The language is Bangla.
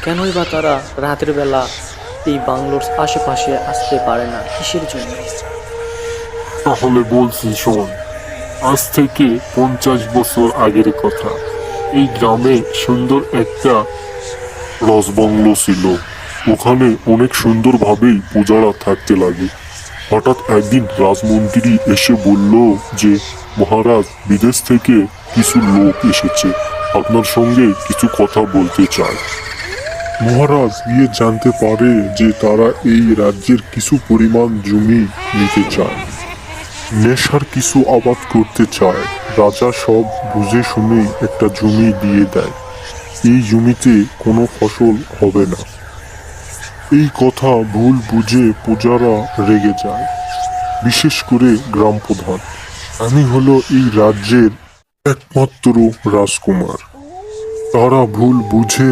কেনই বা তারা রাতের বেলা এই বাংলোর আশেপাশে আসতে পারে না, কিসের জন্য? তাহলে বলছি শোন। আজ থেকে 50 বছর আগের কথা। এই গ্রামে সুন্দর একটা রাজবাংলো ছিল। ওখানে অনেক সুন্দরভাবেই পূজারা থাকতে লাগে। হঠাৎ একদিন রাজমন্ত্রী এসে বলল যে মহারাজ, বিদেশ থেকে কিছু লোক এসেছে, আপনার সঙ্গে কিছু কথা বলতে চায়। মহারাজ গিয়ে জানতে পারে যে তারা এই রাজ্যের কিছু পরিমাণ জমি নিতে চায়, নেশার কিছু আবাদ করতে চায়। রাজা সব বুঝে শুনে একটা জমি দিয়ে দেয়। এই জমিতে কোনো ফসল হবে না। এই কথা ভুল বুঝে প্রজারা রেগে যায়, বিশেষ করে গ্রাম প্রধান। আমি হলো এই রাজ্যের একমাত্র রাজকুমার। তারা ভুল বুঝে